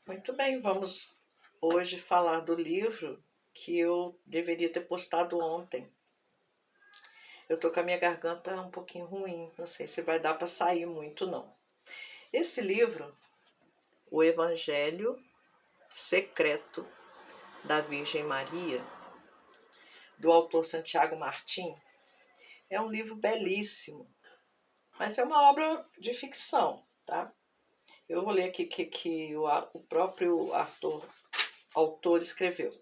Muito bem, vamos hoje falar do livro que eu deveria ter postado ontem. Eu tô com a minha garganta um pouquinho ruim, não sei se vai dar para sair muito não. Esse livro, O Evangelho Secreto da Virgem Maria, do autor Santiago Martim, é um livro belíssimo, mas é uma obra de ficção, tá? Eu vou ler aqui que o próprio autor escreveu.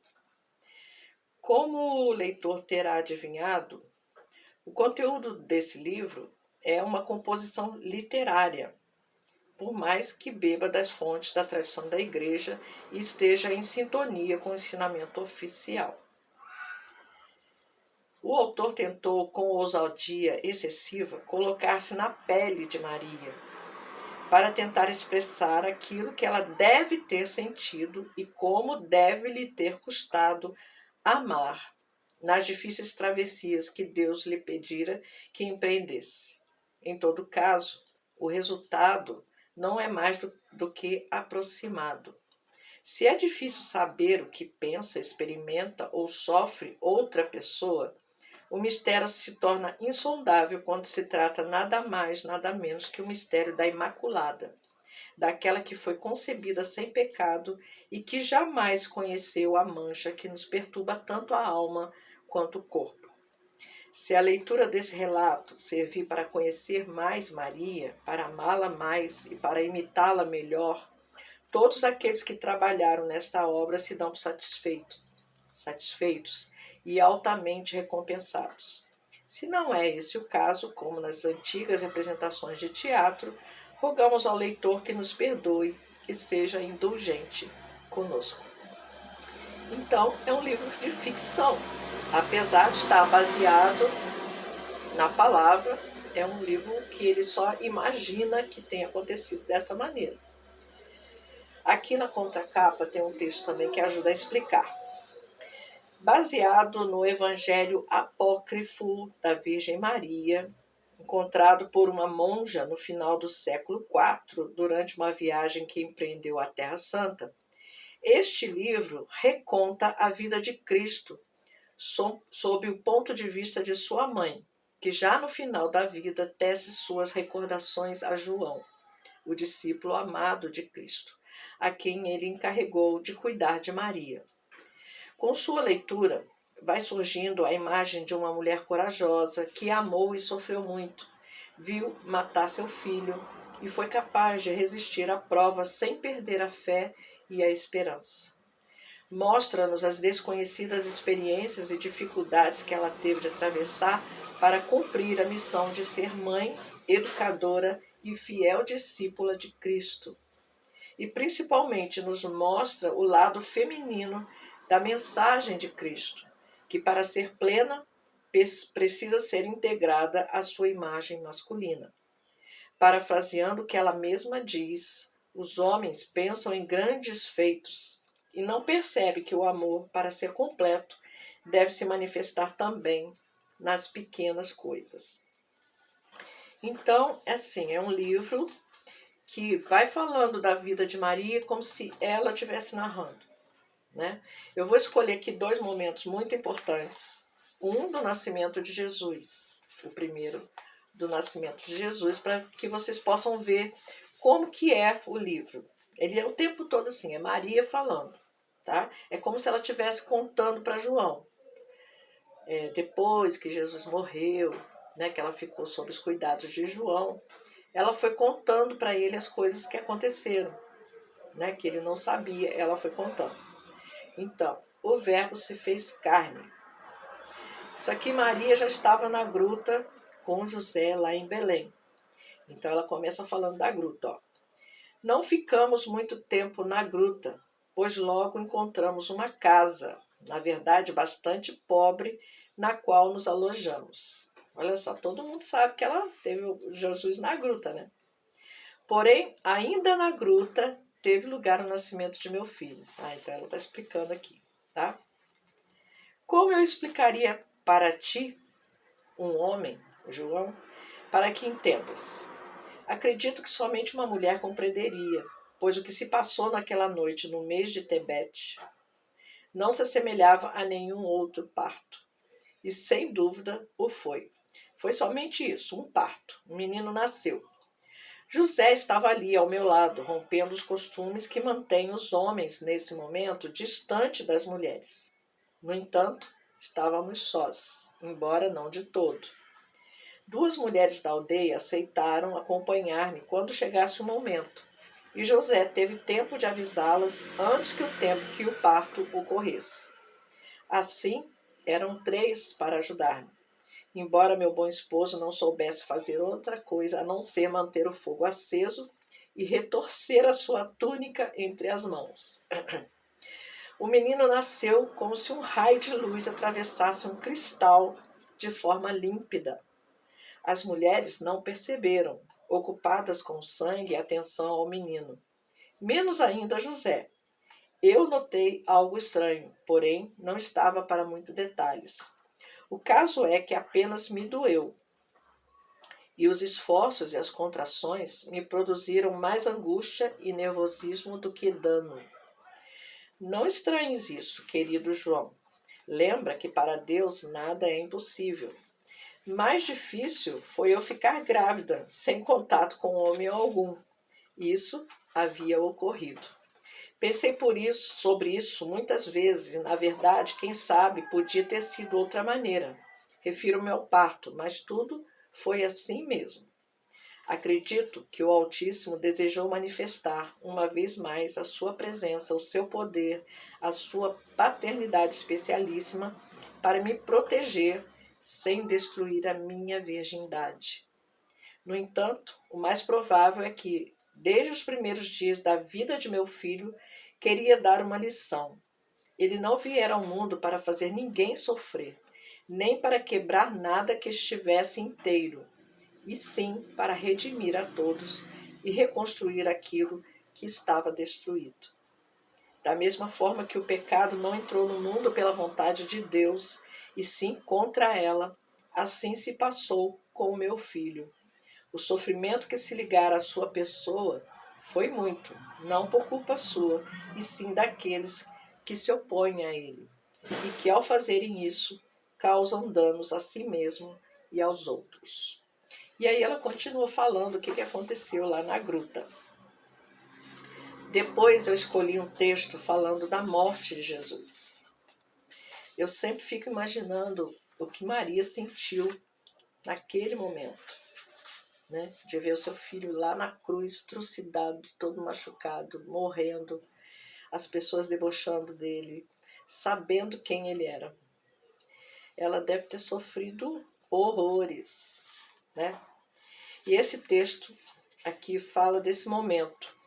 Como o leitor terá adivinhado, o conteúdo desse livro é uma composição literária, por mais que beba das fontes da tradição da Igreja e esteja em sintonia com o ensinamento oficial. O autor tentou, com ousadia excessiva, colocar-se na pele de Maria, para tentar expressar aquilo que ela deve ter sentido e como deve lhe ter custado amar nas difíceis travessias que Deus lhe pedira que empreendesse. Em todo caso, o resultado não é mais do que aproximado. Se é difícil saber o que pensa, experimenta ou sofre outra pessoa, o mistério se torna insondável quando se trata nada mais, nada menos que o mistério da Imaculada, daquela que foi concebida sem pecado e que jamais conheceu a mancha que nos perturba tanto a alma quanto o corpo. Se a leitura desse relato servir para conhecer mais Maria, para amá-la mais e para imitá-la melhor, todos aqueles que trabalharam nesta obra se dão satisfeitos e altamente recompensados. Se não é esse o caso, como nas antigas representações de teatro, rogamos ao leitor que nos perdoe e seja indulgente conosco. Então, é um livro de ficção, apesar de estar baseado na palavra, é um livro que ele só imagina que tenha acontecido dessa maneira. Aqui na contracapa tem um texto também que ajuda a explicar. Baseado no Evangelho Apócrifo da Virgem Maria, encontrado por uma monja no final do século IV, durante uma viagem que empreendeu à Terra Santa, este livro reconta a vida de Cristo sob o ponto de vista de sua mãe, que já no final da vida tece suas recordações a João, o discípulo amado de Cristo, a quem ele encarregou de cuidar de Maria. Com sua leitura, vai surgindo a imagem de uma mulher corajosa que amou e sofreu muito, viu matar seu filho e foi capaz de resistir à prova sem perder a fé e a esperança. Mostra-nos as desconhecidas experiências e dificuldades que ela teve de atravessar para cumprir a missão de ser mãe, educadora e fiel discípula de Cristo. E principalmente nos mostra o lado feminino da mensagem de Cristo, que para ser plena precisa ser integrada à sua imagem masculina. Parafraseando o que ela mesma diz, os homens pensam em grandes feitos e não percebem que o amor, para ser completo, deve se manifestar também nas pequenas coisas. Então, assim, é um livro que vai falando da vida de Maria como se ela estivesse narrando. Né? Eu vou escolher aqui dois momentos muito importantes. Um do nascimento de Jesus, o primeiro do nascimento de Jesus, para que vocês possam ver como que é o livro. Ele é o tempo todo assim, é Maria falando. Tá? É como se ela estivesse contando para João. Depois que Jesus morreu, né, que ela ficou sob os cuidados de João, ela foi contando para ele as coisas que aconteceram, né, que ele não sabia, ela foi contando. Então, o verbo se fez carne. Isso aqui Maria já estava na gruta com José lá em Belém. Então ela começa falando da gruta. Ó. Não ficamos muito tempo na gruta, pois logo encontramos uma casa, na verdade bastante pobre, na qual nos alojamos. Olha só, todo mundo sabe que ela teve Jesus na gruta, né? Porém, ainda na gruta, teve lugar o nascimento de meu filho. Então ela está explicando aqui, tá? Como eu explicaria para ti, um homem, João, para que entendas? Acredito que somente uma mulher compreenderia, pois o que se passou naquela noite no mês de Tebete não se assemelhava a nenhum outro parto. E sem dúvida o foi. Foi somente isso, um parto. Um menino nasceu. José estava ali ao meu lado, rompendo os costumes que mantêm os homens, nesse momento, distante das mulheres. No entanto, estávamos sós, embora não de todo. Duas mulheres da aldeia aceitaram acompanhar-me quando chegasse o momento, e José teve tempo de avisá-las antes que o tempo que o parto ocorresse. Assim, eram 3 para ajudar-me, embora meu bom esposo não soubesse fazer outra coisa a não ser manter o fogo aceso e retorcer a sua túnica entre as mãos. O menino nasceu como se um raio de luz atravessasse um cristal de forma límpida. As mulheres não perceberam, ocupadas com o sangue e atenção ao menino. Menos ainda José. Eu notei algo estranho, porém não estava para muitos detalhes. O caso é que apenas me doeu, e os esforços e as contrações me produziram mais angústia e nervosismo do que dano. Não estranhes isso, querido João. Lembra que para Deus nada é impossível. Mais difícil foi eu ficar grávida, sem contato com homem algum. Isso havia ocorrido. Pensei sobre isso muitas vezes, e na verdade, quem sabe, podia ter sido outra maneira. Refiro-me ao parto, mas tudo foi assim mesmo. Acredito que o Altíssimo desejou manifestar, uma vez mais, a sua presença, o seu poder, a sua paternidade especialíssima para me proteger sem destruir a minha virgindade. No entanto, o mais provável é que, desde os primeiros dias da vida de meu filho, queria dar uma lição. Ele não viera ao mundo para fazer ninguém sofrer, nem para quebrar nada que estivesse inteiro, e sim para redimir a todos e reconstruir aquilo que estava destruído. Da mesma forma que o pecado não entrou no mundo pela vontade de Deus, e sim contra ela, assim se passou com o meu filho. O sofrimento que se ligara à sua pessoa foi muito, não por culpa sua, e sim daqueles que se opõem a ele, e que ao fazerem isso, causam danos a si mesmo e aos outros. E aí ela continua falando o que aconteceu lá na gruta. Depois eu escolhi um texto falando da morte de Jesus. Eu sempre fico imaginando o que Maria sentiu naquele momento, né? De ver o seu filho lá na cruz, trucidado, todo machucado, morrendo, as pessoas debochando dele, sabendo quem ele era. Ela deve ter sofrido horrores, né? E esse texto aqui fala desse momento.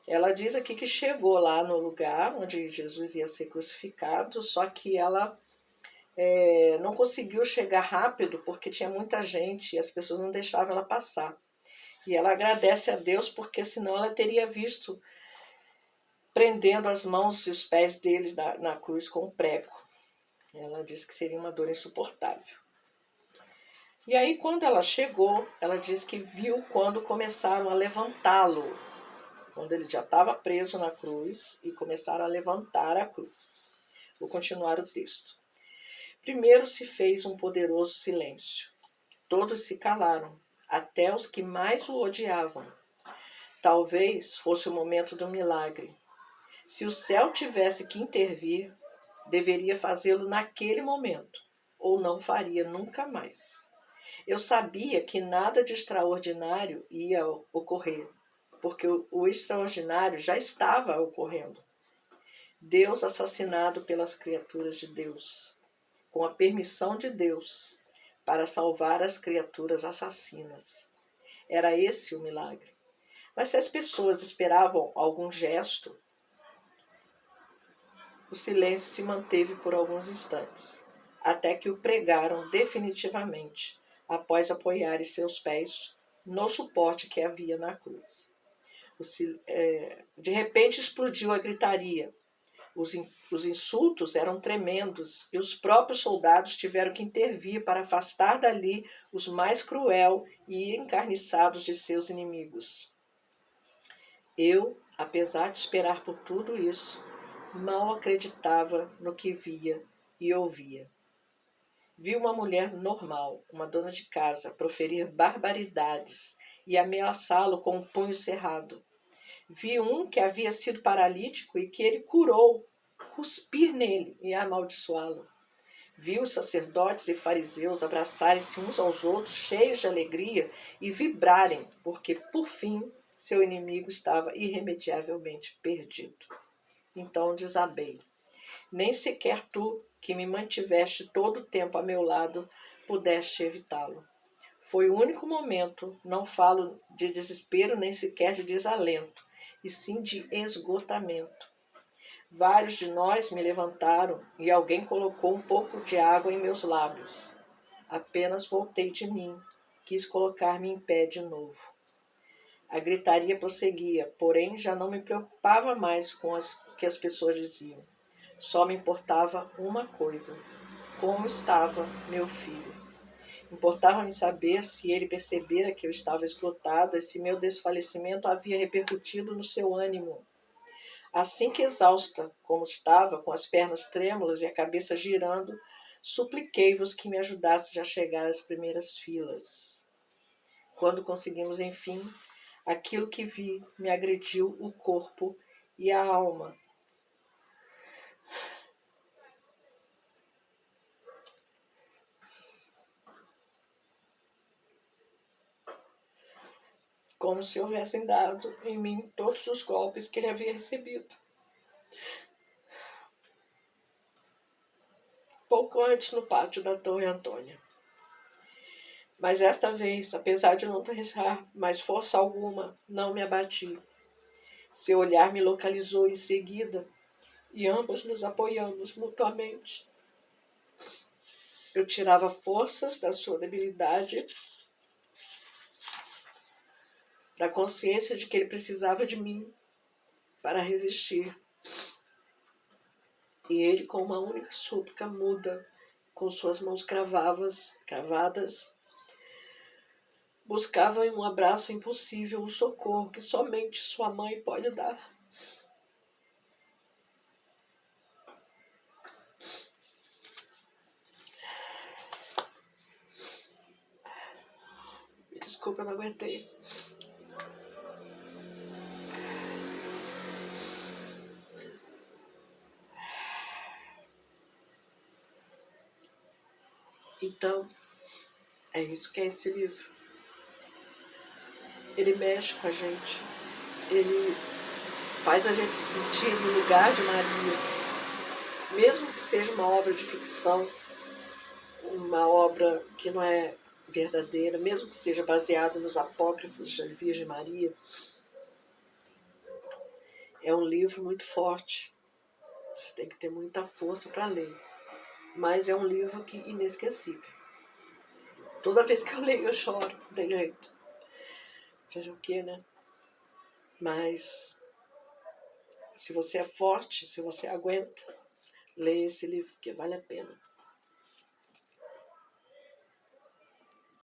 Ela diz aqui que chegou lá no lugar onde Jesus ia ser crucificado, só que ela não conseguiu chegar rápido porque tinha muita gente e as pessoas não deixavam ela passar. E ela agradece a Deus porque senão ela teria visto prendendo as mãos e os pés deles na cruz com um prego. Ela disse que seria uma dor insuportável. E aí quando ela chegou, ela disse que viu quando começaram a levantá-lo, quando ele já estava preso na cruz e começaram a levantar a cruz. Vou continuar o texto. Primeiro se fez um poderoso silêncio. Todos se calaram, até os que mais o odiavam. Talvez fosse o momento do milagre. Se o céu tivesse que intervir, deveria fazê-lo naquele momento, ou não faria nunca mais. Eu sabia que nada de extraordinário ia ocorrer, porque o extraordinário já estava ocorrendo. Deus assassinado pelas criaturas de Deus, com a permissão de Deus, para salvar as criaturas assassinas. Era esse o milagre. Mas se as pessoas esperavam algum gesto, o silêncio se manteve por alguns instantes, até que o pregaram definitivamente, após apoiarem seus pés no suporte que havia na cruz. De repente explodiu a gritaria. Os insultos eram tremendos e os próprios soldados tiveram que intervir para afastar dali os mais cruel e encarniçados de seus inimigos. Eu, apesar de esperar por tudo isso, mal acreditava no que via e ouvia. Vi uma mulher normal, uma dona de casa, proferir barbaridades e ameaçá-lo com o punho cerrado. Vi um que havia sido paralítico e que ele curou, cuspir nele e amaldiçoá-lo. Vi os sacerdotes e fariseus abraçarem-se uns aos outros, cheios de alegria, e vibrarem, porque, por fim, seu inimigo estava irremediavelmente perdido. Então desabei. Nem sequer tu, que me mantiveste todo o tempo a meu lado, pudeste evitá-lo. Foi o único momento, não falo de desespero nem sequer de desalento, e sim de esgotamento. Vários de nós me levantaram e alguém colocou um pouco de água em meus lábios. Apenas voltei de mim, quis colocar-me em pé de novo. A gritaria prosseguia, porém já não me preocupava mais com o que as pessoas diziam. Só me importava uma coisa: como estava meu filho. Importava-me saber se ele percebera que eu estava esgotada e se meu desfalecimento havia repercutido no seu ânimo. Assim que exausta como estava, com as pernas trêmulas e a cabeça girando, supliquei-vos que me ajudassem a chegar às primeiras filas. Quando conseguimos, enfim, aquilo que vi me agrediu o corpo e a alma. Como se houvessem dado em mim todos os golpes que ele havia recebido. Pouco antes, no pátio da Torre Antônia. Mas esta vez, apesar de não ter mais força alguma, não me abati. Seu olhar me localizou em seguida e ambos nos apoiamos mutuamente. Eu tirava forças da sua debilidade, da consciência de que ele precisava de mim para resistir. E ele, com uma única súplica muda, com suas mãos cravadas, buscava em um abraço impossível o socorro que somente sua mãe pode dar. Me desculpa, eu não aguentei. Então, é isso que é esse livro. Ele mexe com a gente. Ele faz a gente se sentir no lugar de Maria. Mesmo que seja uma obra de ficção, uma obra que não é verdadeira, mesmo que seja baseado nos apócrifos da Virgem Maria, é um livro muito forte. Você tem que ter muita força para ler. Mas é um livro que inesquecível. Toda vez que eu leio, eu choro, não tem jeito. Fazer o quê, né? Mas se você é forte, se você aguenta, leia esse livro, que vale a pena.